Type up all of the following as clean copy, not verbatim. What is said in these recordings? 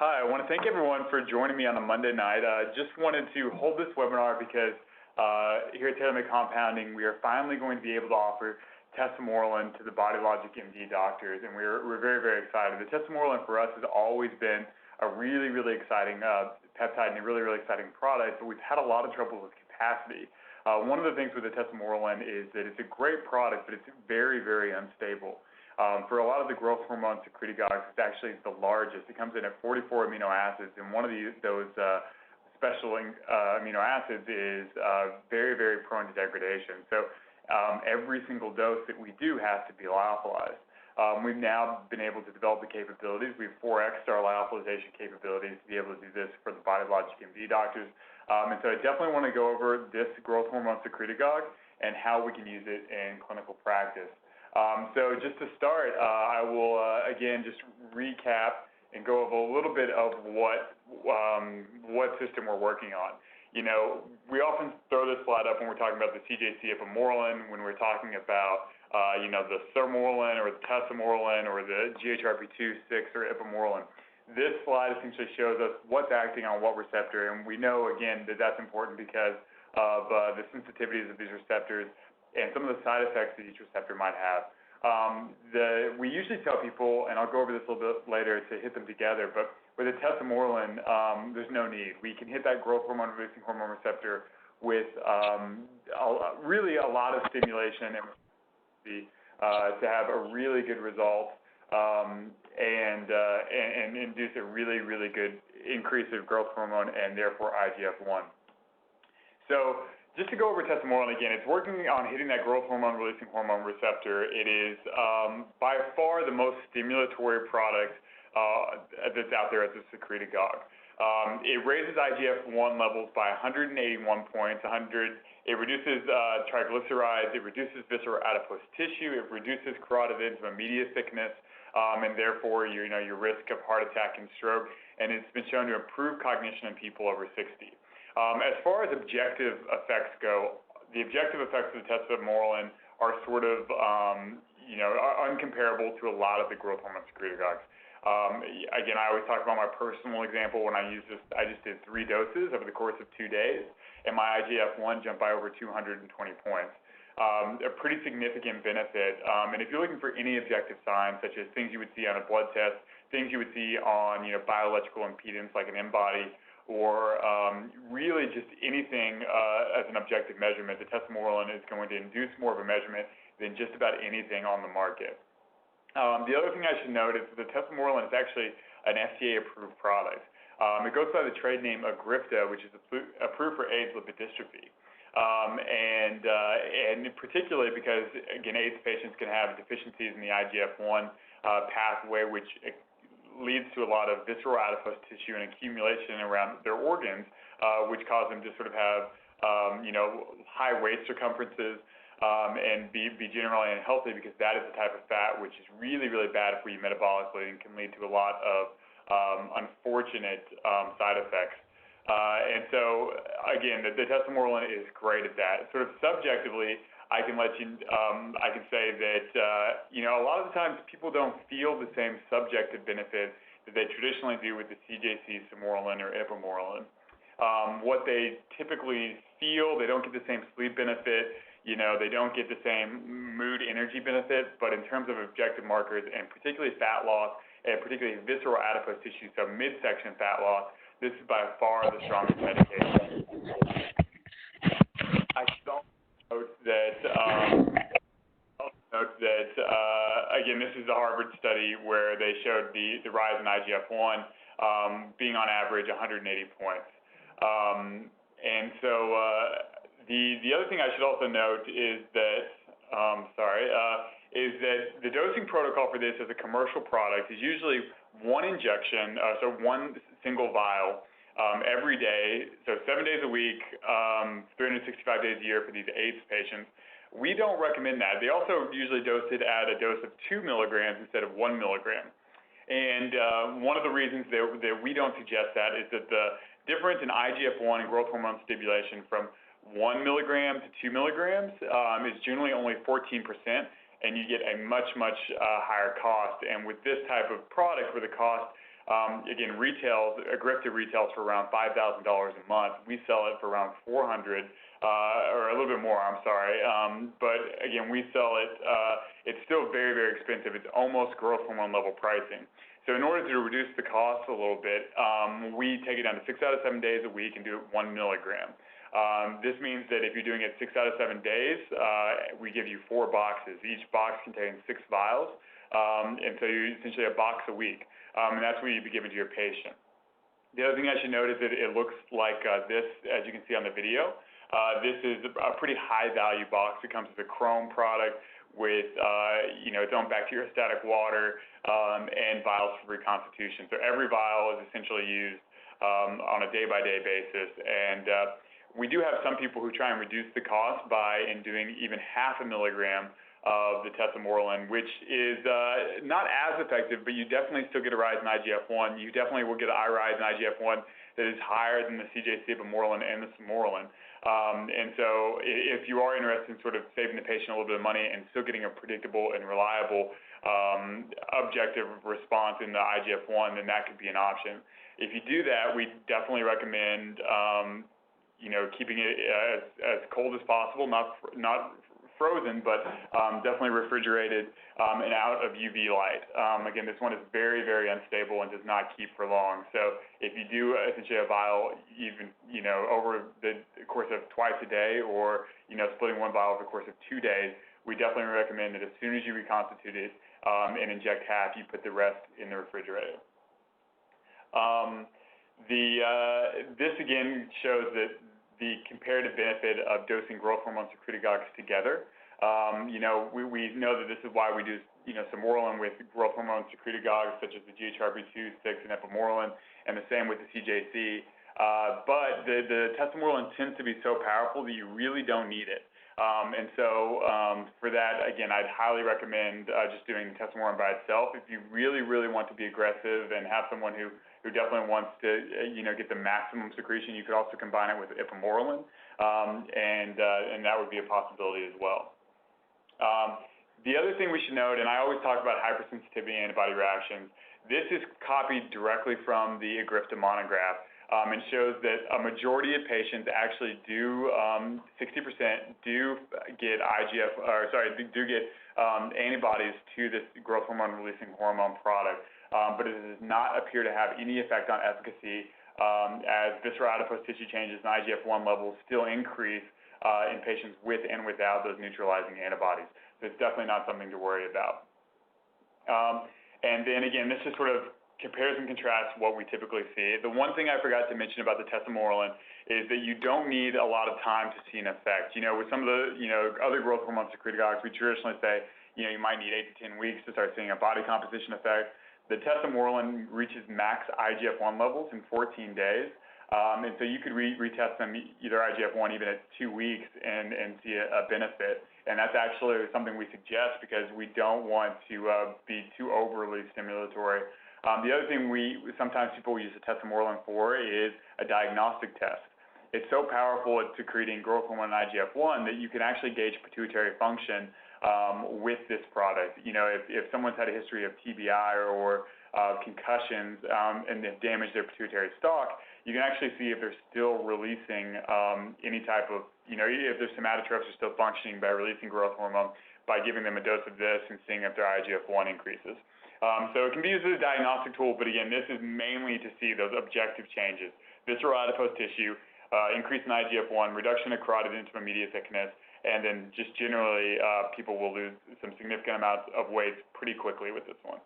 Hi, I want to thank everyone for joining me on a Monday night. Just wanted to hold this webinar because here at TAILOR Compounding, we are finally going to be able to offer Tesamorelin to the Body Logic MD doctors, and we're very, very excited. The Tesamorelin for us has always been a really, really exciting peptide and a really, really exciting product, but we've had a lot of trouble with capacity. One of the things with the Tesamorelin is that it's a great product, but it's very, very unstable. For a lot of the growth hormone secretagogues, it's actually the largest. It comes in at 44 amino acids, and one of those special amino acids is very, very prone to degradation. So every single dose that we do has to be lyophilized. We've now been able to develop the capabilities. We've 4x'd our lyophilization capabilities to be able to do this for the Body Logic MD doctors. And so I definitely want to go over this growth hormone secretagogue and how we can use it in clinical practice. So just to start, I will again just recap and go over a little bit of what system we're working on. You know, we often throw this slide up when we're talking about the CJC ipamorelin, when we're talking about you know, the Tesamorelin or the Tesamorelin or the GHRP2/6 or ipamorelin. This slide essentially shows us what's acting on what receptor, and we know again that that's important because of the sensitivities of these receptors and some of the side effects that each receptor might have. We usually tell people, and I'll go over this a little bit later, to hit them together, but with the Tesamorelin, there's no need. We can hit that growth hormone releasing hormone receptor with really a lot of stimulation and to have a really good result and induce a really, really good increase of growth hormone and therefore IGF-1. So just to go over Tesamorelin again, it's working on hitting that growth hormone releasing hormone receptor. It is by far the most stimulatory product that's out there as a secretagogue. It raises IGF-1 levels by 181 points. It reduces triglycerides. It reduces visceral adipose tissue. It reduces carotid enzyme media thickness, and therefore your risk of heart attack and stroke. And it's been shown to improve cognition in people over 60. As far as objective effects go, the objective effects of the Tesamorelin are sort of, uncomparable to a lot of the growth hormone secretagogues. Again, I always talk about my personal example when I used this. I just did 3 doses over the course of 2 days, and my IGF-1 jumped by over 220 points. A pretty significant benefit. And if you're looking for any objective signs, such as things you would see on a blood test, things you would see on bioelectrical impedance like an Antibody, or really just anything as an objective measurement, the Tesamorelin is going to induce more of a measurement than just about anything on the market. The other thing I should note is that the Tesamorelin is actually an FDA-approved product. It goes by the trade name Agripta, which is approved for AIDS lipodystrophy. And particularly because, again, AIDS patients can have deficiencies in the IGF-1 pathway, which leads to a lot of visceral adipose tissue and accumulation around their organs, which cause them to sort of have, high waist circumferences and be generally unhealthy, because that is the type of fat which is really, really bad for you metabolically and can lead to a lot of unfortunate side effects. And so, again, the Tesamorelin is great at that. Sort of subjectively, I can say that, a lot of the times people don't feel the same subjective benefit that they traditionally do with the CJC, Tesamorelin, or ipamorelin. What they typically feel, they don't get the same sleep benefit, they don't get the same mood energy benefit, but in terms of objective markers, and particularly fat loss, and particularly visceral adipose tissue, so midsection fat loss, this is by far the strongest medication. I don't note that, again, this is the Harvard study where they showed the rise in IGF-1 being on average 180 points. And so the other thing I should also note is that, is that the dosing protocol for this as a commercial product is usually one injection, so one single vial, every day, so 7 days a week, 365 days a year for these AIDS patients. We don't recommend that. They also usually dose it at a dose of 2 milligrams instead of 1 milligram. And one of the reasons that we don't suggest that is that the difference in IGF-1 and growth hormone stimulation from 1 milligram to 2 milligrams is generally only 14%, and you get a much higher cost. And with this type of product, where the cost Again, Agripta retails for around $5,000 a month. We sell it for around $400, or a little bit more, I'm sorry. But again, we sell it, it's still very, very expensive. It's almost growth hormone level pricing. So in order to reduce the cost a little bit, we take it down to 6 out of 7 days a week and do it 1 milligram. This means that if you're doing it 6 out of 7 days, we give you 4 boxes. Each box contains 6 vials, and so you're essentially a box a week, and that's what you'd be giving to your patient. The other thing I should note is that it looks like this, as you can see on the video. This is a pretty high-value box. It comes with a chrome product with its own bacteriostatic water and vials for reconstitution. So every vial is essentially used on a day-by-day basis. And we do have some people who try and reduce the cost by doing even half a milligram of the Tesamorelin, which is not as effective, but you definitely still get a rise in IGF-1. You definitely will get a rise in IGF-1 that is higher than the CJ Cibamorelin and the Samorelin. And so if you are interested in sort of saving the patient a little bit of money and still getting a predictable and reliable objective response in the IGF-1, then that could be an option. If you do that, we definitely recommend keeping it as cold as possible, not frozen, but definitely refrigerated and out of UV light. Again, this one is very, very unstable and does not keep for long. So if you do essentially a vial even, over the course of twice a day or, splitting one vial over the course of 2 days, we definitely recommend that as soon as you reconstitute it and inject half, you put the rest in the refrigerator. This again shows that the comparative benefit of dosing growth hormone secretagogues together. We know that this is why we do, Samorelin with growth hormone secretagogues such as the GHRB2, 6, and Epimorelin, and the same with the CJC. But the Tesamorelin tends to be so powerful that you really don't need it. And so for that, again, I'd highly recommend just doing Tesamorelin by itself. If you really, really want to be aggressive and have someone who definitely wants to, get the maximum secretion, you could also combine it with Epimorelin, and that would be a possibility as well. The other thing we should note, and I always talk about hypersensitivity antibody reactions, this is copied directly from the Agripta monograph. And shows that a majority of patients actually do, 60% do get antibodies to this growth hormone releasing hormone product, but it does not appear to have any effect on efficacy, as visceral adipose tissue changes and IGF-1 levels still increase in patients with and without those neutralizing antibodies. So it's definitely not something to worry about. And then again, this is sort of compares and contrasts what we typically see. The one thing I forgot to mention about the Tesamorelin is that you don't need a lot of time to see an effect. With some of the, other growth hormone secretagogues, we traditionally say, you might need 8 to 10 weeks to start seeing a body composition effect. The Tesamorelin reaches max IGF-1 levels in 14 days. And so you could retest them, either IGF-1 even at 2 weeks and see a benefit. And that's actually something we suggest because we don't want to be too overly stimulatory. The other thing sometimes people use the Tesamorelin for is a diagnostic test. It's so powerful at secreting growth hormone and IGF-1 that you can actually gauge pituitary function with this product. If someone's had a history of TBI or concussions and they've damaged their pituitary stalk, you can actually see if they're still releasing any type of, if their somatotropes are still functioning by releasing growth hormone by giving them a dose of this and seeing if their IGF-1 increases. So it can be used as a diagnostic tool, but again, this is mainly to see those objective changes. Visceral adipose tissue, increase in IGF-1, reduction of carotid intermediate thickness, and then just generally people will lose some significant amounts of weight pretty quickly with this one.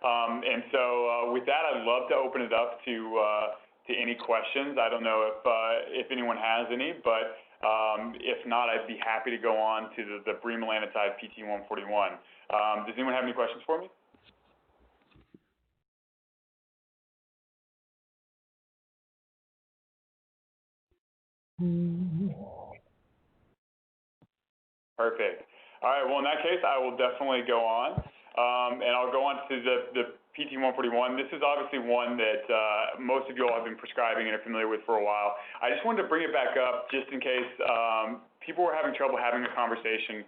And so with that, I'd love to open it up to any questions. I don't know if anyone has any, but if not, I'd be happy to go on to the bremelanotide PT141. Does anyone have any questions for me? Perfect. All right, well, in that case, I will definitely go on, and I'll go on to the PT141. This is obviously one that most of you all have been prescribing and are familiar with for a while. I just wanted to bring it back up just in case people were having trouble having a conversation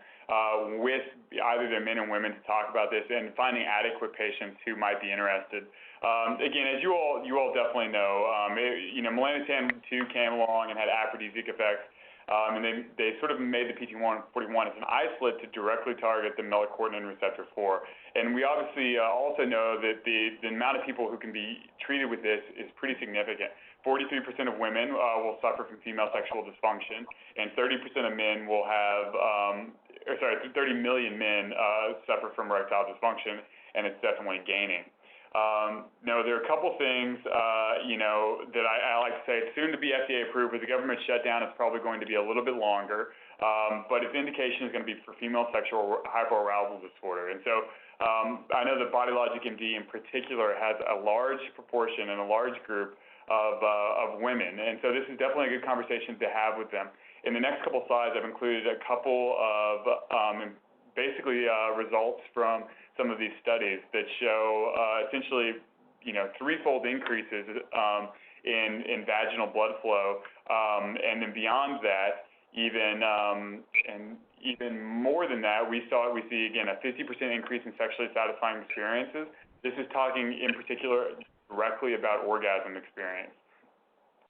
with either their men and women to talk about this and finding adequate patients who might be interested. Again, as you all definitely know, melanotan 2 came along and had aphrodisiac effects. And they sort of made the PT141 as an isolate to directly target the melanocortin receptor 4. And we obviously also know that the amount of people who can be treated with this is pretty significant. 43% of women will suffer from female sexual dysfunction, and 30% of men will have, 30 million men suffer from erectile dysfunction, and it's definitely gaining. No, there are a couple things, that I like to say. It's soon to be FDA approved. With the government shutdown, it's probably going to be a little bit longer. But its indication is going to be for female sexual hypoarousal disorder. And so I know that Body Logic MD in particular has a large proportion and a large group of women. And so this is definitely a good conversation to have with them. In the next couple slides, I've included a couple of results from some of these studies that show essentially, threefold increases in vaginal blood flow, and then beyond that, even more than that, we see again a 50% increase in sexually satisfying experiences. This is talking in particular directly about orgasm experience.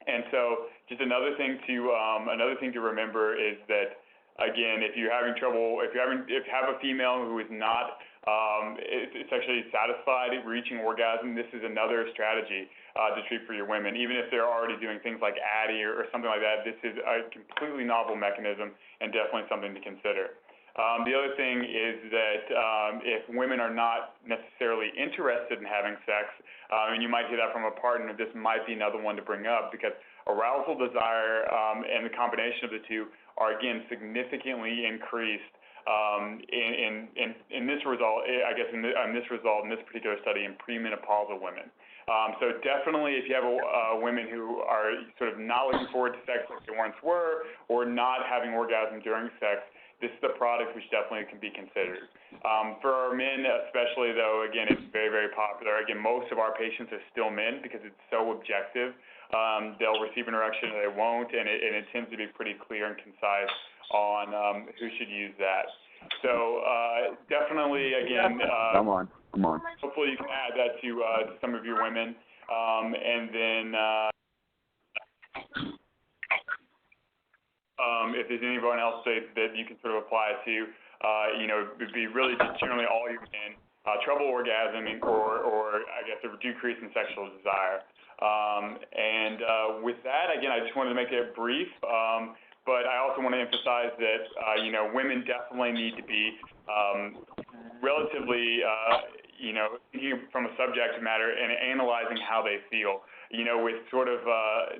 And so, just another thing to remember is that, again, if you have a female who is not sexually satisfied reaching orgasm, this is another strategy to treat for your women. Even if they're already doing things like ADDI or something like that, this is a completely novel mechanism and definitely something to consider. The other thing is that if women are not necessarily interested in having sex, and you might hear that from a partner, this might be another one to bring up, because arousal, desire, and the combination of the two are, again, significantly increased in this result, I guess, in this particular study in premenopausal women. So definitely, if you have women who are sort of not looking forward to sex like they once were, or not having orgasm during sex, this is a product which definitely can be considered. For our men especially, though, again, it's very, very popular. Again, most of our patients are still men because it's so objective. They'll receive an erection or they won't, and it tends to be pretty clear and concise on who should use that. So definitely, again, come on. Hopefully you can add that to some of your women, and then if there's anyone else that you can sort of apply it to, it would be really just generally all your men, trouble orgasming or I guess a decrease in sexual desire. With that, again, I just wanted to make it brief. But I also want to emphasize that, women definitely need to be relatively, thinking from a subject matter and analyzing how they feel. With sort of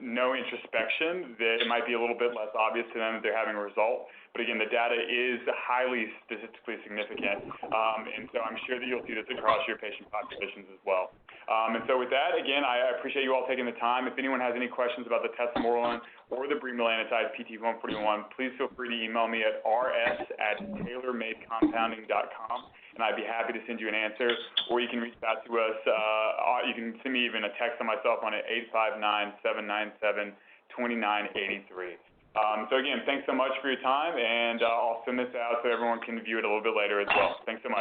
no introspection, that it might be a little bit less obvious to them that they're having a result. But again, the data is highly statistically significant, and so I'm sure that you'll see this across your patient populations as well. And so with that, again, I appreciate you all taking the time. If anyone has any questions about the Tesamorelin or the bremelanotide PT141, please feel free to email me at rs@tailormadecompounding.com, and I'd be happy to send you an answer. Or you can reach out to us. You can send me even a text on my cell phone at 859-797-2983. So again, thanks so much for your time, and I'll send this out so everyone can view it a little bit later as well. Thanks so much.